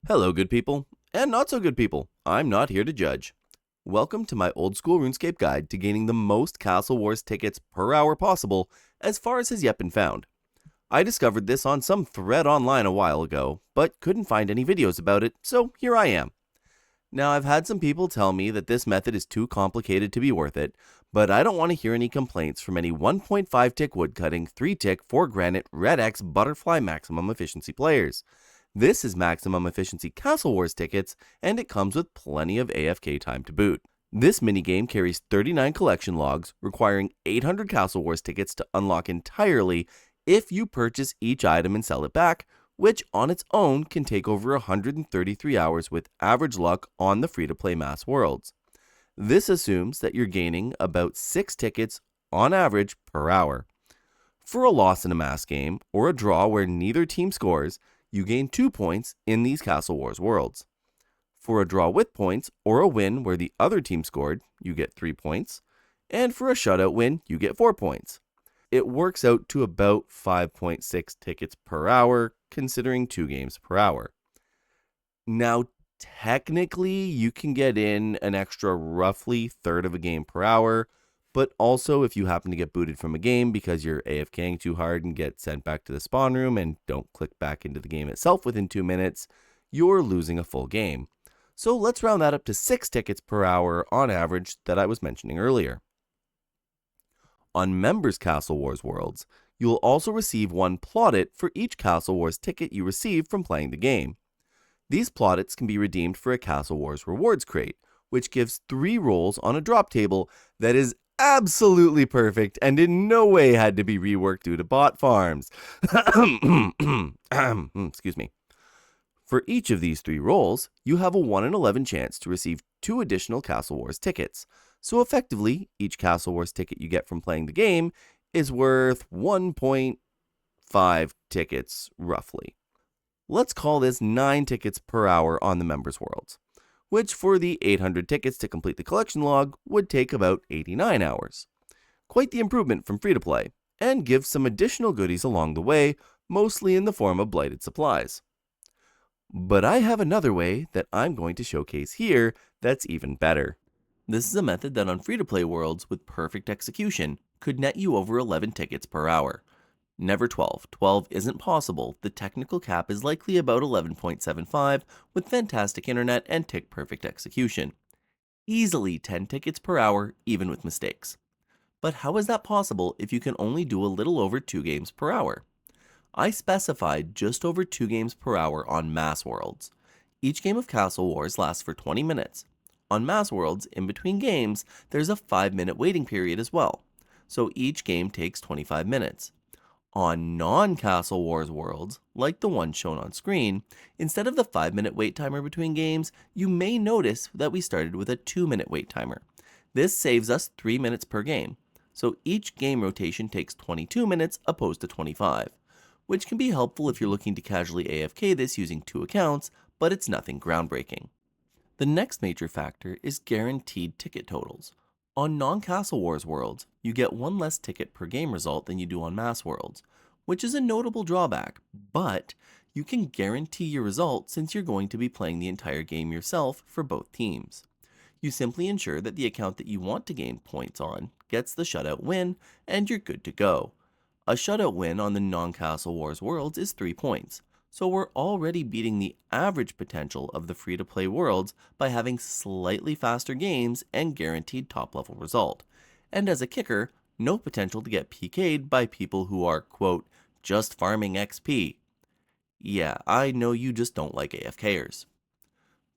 Hello, good people, and not so good people. I'm not here to judge. Welcome to my old school RuneScape guide to gaining the most Castle Wars tickets per hour possible as far as has yet been found. I discovered this on some thread online a while ago, but couldn't find any videos about it, so here I am. Now, I've had some people tell me that this method is too complicated to be worth it, but I don't want to hear any complaints from any 1.5 tick woodcutting, 3 tick, 4 granite, red X butterfly maximum efficiency players. This is maximum efficiency Castle Wars tickets, and it comes with plenty of AFK time to boot. This minigame carries 39 collection logs, requiring 800 Castle Wars tickets to unlock entirely if you purchase each item and sell it back, which on its own can take over 133 hours with average luck on the free-to-play mass worlds. This assumes that you're gaining about 6 tickets on average per hour. For a loss in a mass game, or a draw where neither team scores, you gain 2 points in these Castle Wars worlds. For a draw with points, or a win where the other team scored, you get 3 points. And for a shutout win, you get 4 points. It works out to about 5.6 tickets per hour, considering 2 games per hour. Now, technically, you can get in an extra roughly third of a game per hour, but also if you happen to get booted from a game because you're AFKing too hard and get sent back to the spawn room and don't click back into the game itself within 2 minutes, you're losing a full game. So let's round that up to 6 tickets per hour on average that I was mentioning earlier. On Members Castle Wars worlds, you will also receive 1 plaudit for each Castle Wars ticket you receive from playing the game. These plaudits can be redeemed for a Castle Wars rewards crate, which gives 3 rolls on a drop table that is absolutely perfect and in no way had to be reworked due to bot farms. Excuse me. For each of these 3 rolls, you have a 1 in 11 chance to receive 2 additional Castle Wars tickets. So effectively, each Castle Wars ticket you get from playing the game is worth 1.5 tickets, roughly. Let's call this 9 tickets per hour on the Members Worlds, which for the 800 tickets to complete the collection log would take about 89 hours. Quite the improvement from free-to-play, and gives some additional goodies along the way, mostly in the form of blighted supplies. But I have another way that I'm going to showcase here that's even better. This is a method that on free-to-play worlds with perfect execution could net you over 11 tickets per hour. Never 12. 12 isn't possible. The technical cap is likely about 11.75 with fantastic internet and tick-perfect execution. Easily 10 tickets per hour, even with mistakes. But how is that possible if you can only do a little over 2 games per hour? I specified just over 2 games per hour on Mass Worlds. Each game of Castle Wars lasts for 20 minutes. On Mass Worlds, in between games, there's a 5-minute waiting period as well, so each game takes 25 minutes. On non-Castle Wars worlds, like the one shown on screen, instead of the 5-minute wait timer between games, you may notice that we started with a 2-minute wait timer. This saves us 3 minutes per game, so each game rotation takes 22 minutes opposed to 25, which can be helpful if you're looking to casually AFK this using 2 accounts, but it's nothing groundbreaking. The next major factor is guaranteed ticket totals. On non-Castle Wars worlds, you get 1 less ticket per game result than you do on Mass Worlds, which is a notable drawback, but you can guarantee your result since you're going to be playing the entire game yourself for both teams. You simply ensure that the account that you want to gain points on gets the shutout win, and you're good to go. A shutout win on the non-Castle Wars worlds is 3 points, so we're already beating the average potential of the free-to-play worlds by having slightly faster games and guaranteed top-level result. And as a kicker, no potential to get PK'd by people who are, quote, just farming XP. Yeah, I know you just don't like AFKers.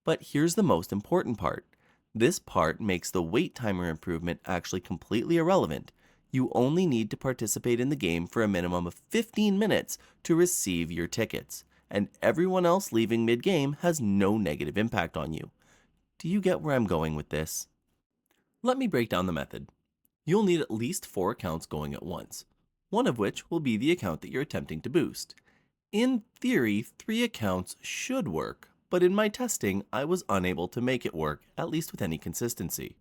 But here's the most important part. This part makes the wait timer improvement actually completely irrelevant. You only need to participate in the game for a minimum of 15 minutes to receive your tickets, and everyone else leaving mid-game has no negative impact on you. Do you get where I'm going with this? Let me break down the method. You'll need at least 4 accounts going at once, one of which will be the account that you're attempting to boost. In theory, 3 accounts should work, but in my testing, I was unable to make it work, at least with any consistency.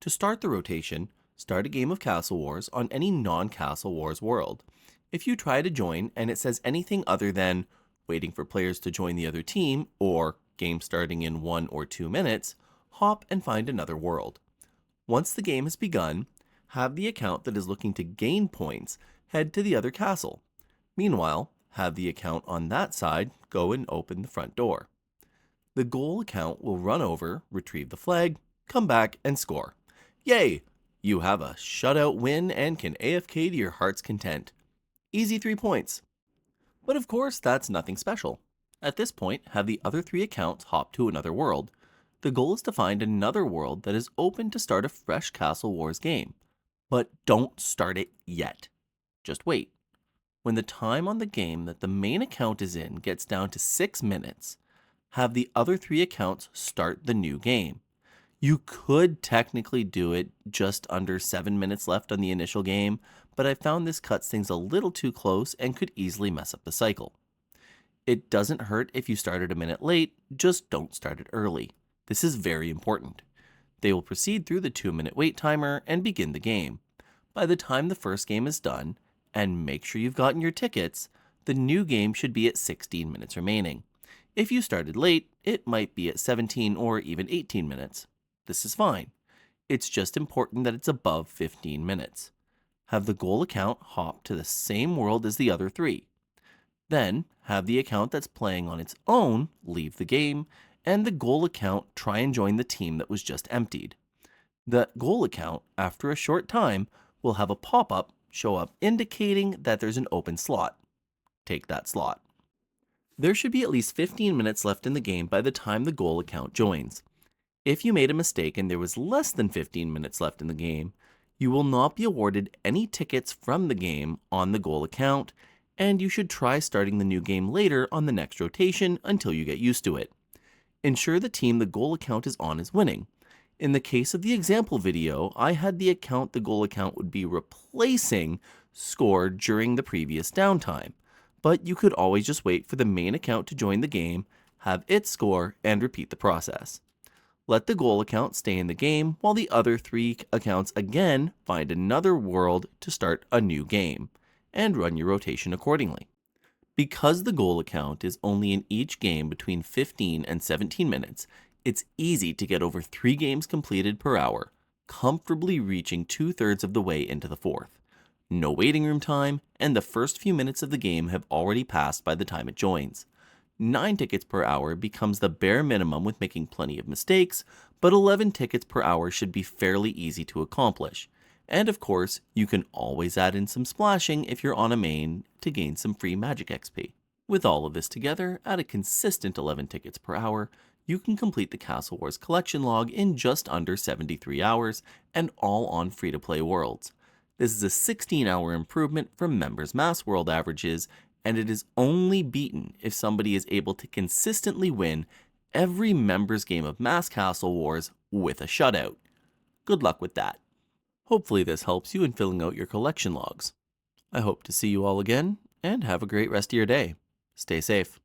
To start the rotation, start a game of Castle Wars on any non-Castle Wars world. If you try to join and it says anything other than waiting for players to join the other team, or game starting in 1 or 2 minutes, hop and find another world. Once the game has begun, have the account that is looking to gain points head to the other castle. Meanwhile, have the account on that side go and open the front door. The goal account will run over, retrieve the flag, come back, and score. Yay! You have a shutout win and can AFK to your heart's content. Easy 3 points. But of course, that's nothing special. At this point, have the other 3 accounts hop to another world. The goal is to find another world that is open to start a fresh Castle Wars game. But don't start it yet. Just wait. When the time on the game that the main account is in gets down to 6 minutes, have the other 3 accounts start the new game. You could technically do it just under 7 minutes left on the initial game, but I found this cuts things a little too close and could easily mess up the cycle. It doesn't hurt if you started a minute late, just don't start it early. This is very important. They will proceed through the 2-minute wait timer and begin the game. By the time the first game is done, and make sure you've gotten your tickets, the new game should be at 16 minutes remaining. If you started late, it might be at 17 or even 18 minutes. This is fine. It's just important that it's above 15 minutes. Have the goal account hop to the same world as the other 3. Then, have the account that's playing on its own leave the game, and the goal account try and join the team that was just emptied. The goal account, after a short time, will have a pop-up show up indicating that there's an open slot. Take that slot. There should be at least 15 minutes left in the game by the time the goal account joins. If you made a mistake and there was less than 15 minutes left in the game, you will not be awarded any tickets from the game on the goal account, and you should try starting the new game later on the next rotation until you get used to it. Ensure the team the goal account is on is winning. In the case of the example video, I had the account the goal account would be replacing scored during the previous downtime, but you could always just wait for the main account to join the game, have it score, and repeat the process. Let the goal account stay in the game while the other 3 accounts again find another world to start a new game, and run your rotation accordingly. Because the goal account is only in each game between 15 and 17 minutes, it's easy to get over 3 games completed per hour, comfortably reaching 2/3 of the way into the 4th. No waiting room time, and the first few minutes of the game have already passed by the time it joins. 9 tickets per hour becomes the bare minimum with making plenty of mistakes, but 11 tickets per hour should be fairly easy to accomplish. And of course, you can always add in some splashing if you're on a main to gain some free magic XP. With all of this together, at a consistent 11 tickets per hour, you can complete the Castle Wars collection log in just under 73 hours, and all on free-to-play worlds. This is a 16-hour improvement from members' mass world averages, and it is only beaten if somebody is able to consistently win every members' game of Mass Castle Wars with a shutout. Good luck with that. Hopefully this helps you in filling out your collection logs. I hope to see you all again, and have a great rest of your day. Stay safe.